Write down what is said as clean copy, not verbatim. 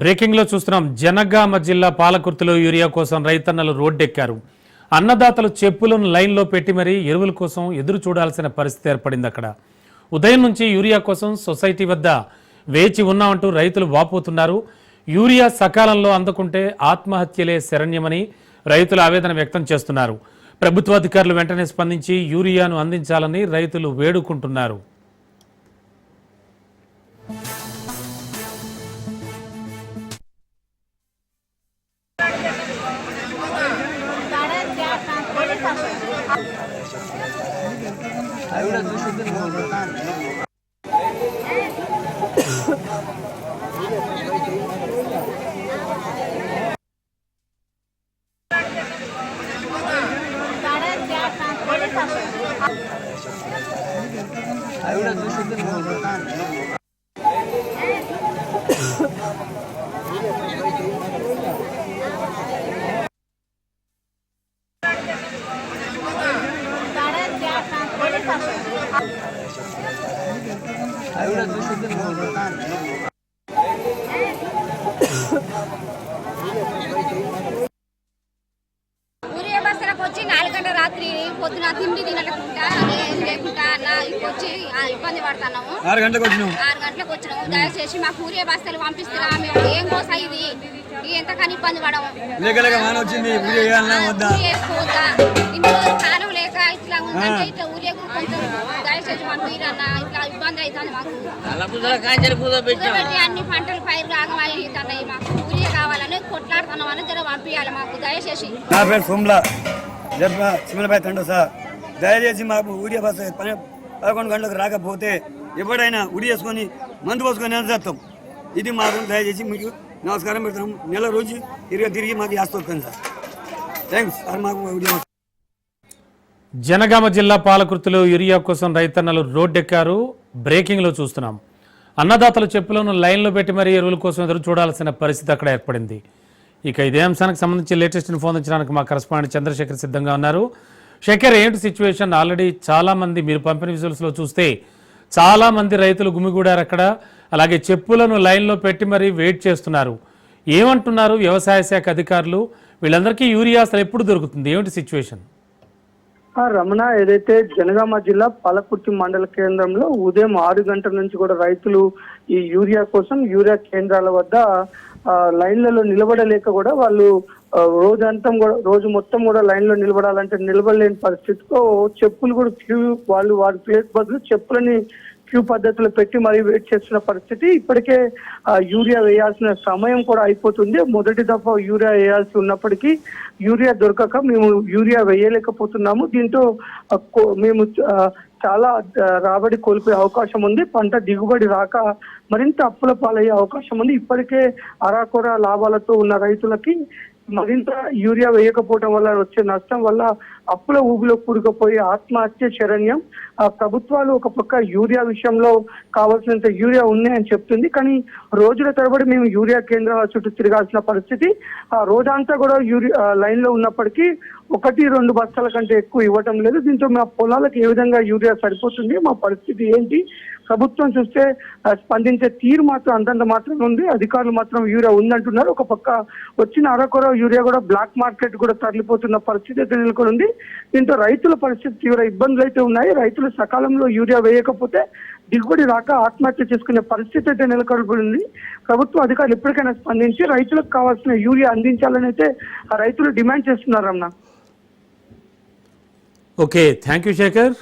Breaking లో చూస్తున్నాం. జనగామ జిల్లా పాలకుర్తిలో యూరియా కోసం రైతన్నలు రోడ్డెక్కారు. అన్నదాతలు చెప్పులను లైన్లో పెట్టి మరీ ఎరువుల కోసం ఎదురు చూడాల్సిన పరిస్థితి ఏర్పడింది. అక్కడ ఉదయం నుంచి యూరియా కోసం సొసైటీ వద్ద వేచి ఉన్నామంటూ రైతులు వాపోతున్నారు. యూరియా సకాలంలో అందకుంటే ఆత్మహత్యలే శరణ్యమని రైతులు ఆవేదన వ్యక్తం చేస్తున్నారు. ప్రభుత్వ అధికారులు వెంటనే స్పందించి యూరియాను అందించాలని రైతులు వేడుకుంటున్నారు. ఊరియా బస్తలకు వచ్చి 4 గంటల రాత్రి పొద్దున తిండి తినకుండా లేకుండా వచ్చి ఇబ్బంది పడుతున్నాము. 6 గంటలకు వచ్చినాము. దయచేసి మాకు ఊరియా బస్తలు పంపిస్తున్నా. మేము ఏం కోసం ఇది ఎంతకని ఇబ్బంది పడము. కాలం లేక ఇట్లా ఉందంటే ఇట్లా ఊరియా కొంచెం దయచేసి మాకు ఇట్లా ఇబ్బంది అవుతుంది. మాకు అన్ని పంటలు పైరు ఆగమవుతున్నాయి. మాకు ఊరియా కావాలని కొట్లాడుతున్నామని జర పంపించాలి మాకు దయచేసి. నా పేరు సోమ్లా సిమలపై తండ్రి సార్. దయచేసి మాకు ఊరియా బస్ 11 గంటలకు రాకపోతే ఎప్పుడైనా ఉడి వేసుకొని మందు పోసుకొని చేస్తాం. ఇది మాకు దయచేసి మీకు నమస్కారం పెడతాం. నెల రోజు తిరిగి మాకు వేస్తాం సార్. Thanks sir. మాకు జనగామ జిల్లా పాలకుర్తిలో యూరియా కోసం రైతన్నలు రోడ్డెక్కారు. బ్రేకింగ్ లో చూస్తున్నాం. అన్నదాతల చెప్పులను లైన్లో పెట్టి మరీ ఎరువుల కోసం ఎదురు చూడాల్సిన పరిస్థితి అక్కడ ఏర్పడింది. ఇక ఇదే అంశానికి సంబంధించి లేటెస్ట్ ఇన్ఫర్మేషన్ మా కరెస్పాండెంట్ చంద్రశేఖర్ సిద్ధంగా ఉన్నారు. శేఖర్, ఏంటి సిచ్యువేషన్? ఆల్రెడీ చాలా మంది మీరు పంపిన విజువల్స్ లో చూస్తే చాలా మంది రైతులు గుమిగూడారు అక్కడ. అలాగే చెప్పులను లైన్లో పెట్టి మరీ వెయిట్ చేస్తున్నారు. ఏమంటున్నారు వ్యవసాయ శాఖ అధికారులు? వీళ్ళందరికీ యూరియా అసలు ఎప్పుడు దొరుకుతుంది? ఏమిటి సిచ్యువేషన్? రమణ, ఏదైతే జనగామ జిల్లా పాలకుర్తి మండల కేంద్రంలో ఉదయం 6 గంటల నుంచి కూడా రైతులు ఈ యూరియా కోసం యూరియా కేంద్రాల వద్ద లైన్లలో నిలబడలేక కూడా వాళ్ళు రోజు మొత్తం కూడా లైన్ లో నిలబడాలంటే నిలబడలేని పరిస్థితితో చెప్పులు కూడా వాళ్ళు వారి ప్లేస్ బదులు చెప్పులని క్యూ పద్ధతిలో పెట్టి మరీ వెయిట్ చేస్తున్న పరిస్థితి. ఇప్పటికే యూరియా వేయాల్సిన సమయం కూడా అయిపోతుంది. మొదటి దఫా యూరియా వేయాల్సి ఉన్నప్పటికీ యూరియా దొరకక మేము యూరియా వేయలేకపోతున్నాము. దీంతో మేము చాలా రాబడి కోల్పోయే అవకాశం ఉంది. పంట దిగుబడి రాక మరింత అప్పుల పాలయ్యే అవకాశం ఉంది. ఇప్పటికే అరాకొర లాభాలతో ఉన్న రైతులకి మరింత యూరియా వేయకపోవడం వల్ల వచ్చే నష్టం వల్ల అప్పుల ఊబిలో కూరుకుపోయి ఆత్మహత్య శరణ్యం. ప్రభుత్వాలు ఒక పక్క యూరియా విషయంలో కావాల్సినంత యూరియా ఉన్నాయని చెప్తుంది, కానీ రోజుల తరబడి మేము యూరియా కేంద్రాల చుట్టూ తిరగాల్సిన పరిస్థితి. ఆ రోజంతా కూడా యూరియా లైన్ లో ఉన్నప్పటికీ 1-2 బస్తాల కంటే ఎక్కువ ఇవ్వటం లేదు. దీంతో మా పొలాలకు ఏ విధంగా యూరియా సరిపోతుంది? మా పరిస్థితి ఏంటి? ప్రభుత్వం చూస్తే స్పందించే తీరు మాత్రం అంతంత మాత్రం ఉంది. అధికారులు మాత్రం యూరియా ఉందంటున్నారు. ఒక పక్క వచ్చిన అరకొర యూరియా కూడా బ్లాక్ మార్కెట్ కూడా తరలిపోతున్న పరిస్థితి అయితే నెలకొని ఉంది. దీంతో రైతుల పరిస్థితి తీవ్ర ఇబ్బందులు అయితే ఉన్నాయి. రైతులు సకాలంలో యూరియా వేయకపోతే దిగుబడి రాక ఆత్మహత్య చేసుకునే పరిస్థితి అయితే నెలకొల్పడింది. ప్రభుత్వ అధికారులు ఎప్పటికైనా స్పందించి రైతులకు కావాల్సిన యూరియా అందించాలని అయితే రైతులు డిమాండ్ చేస్తున్నారు. అన్న ఓకే, థ్యాంక్ యూ శేఖర్.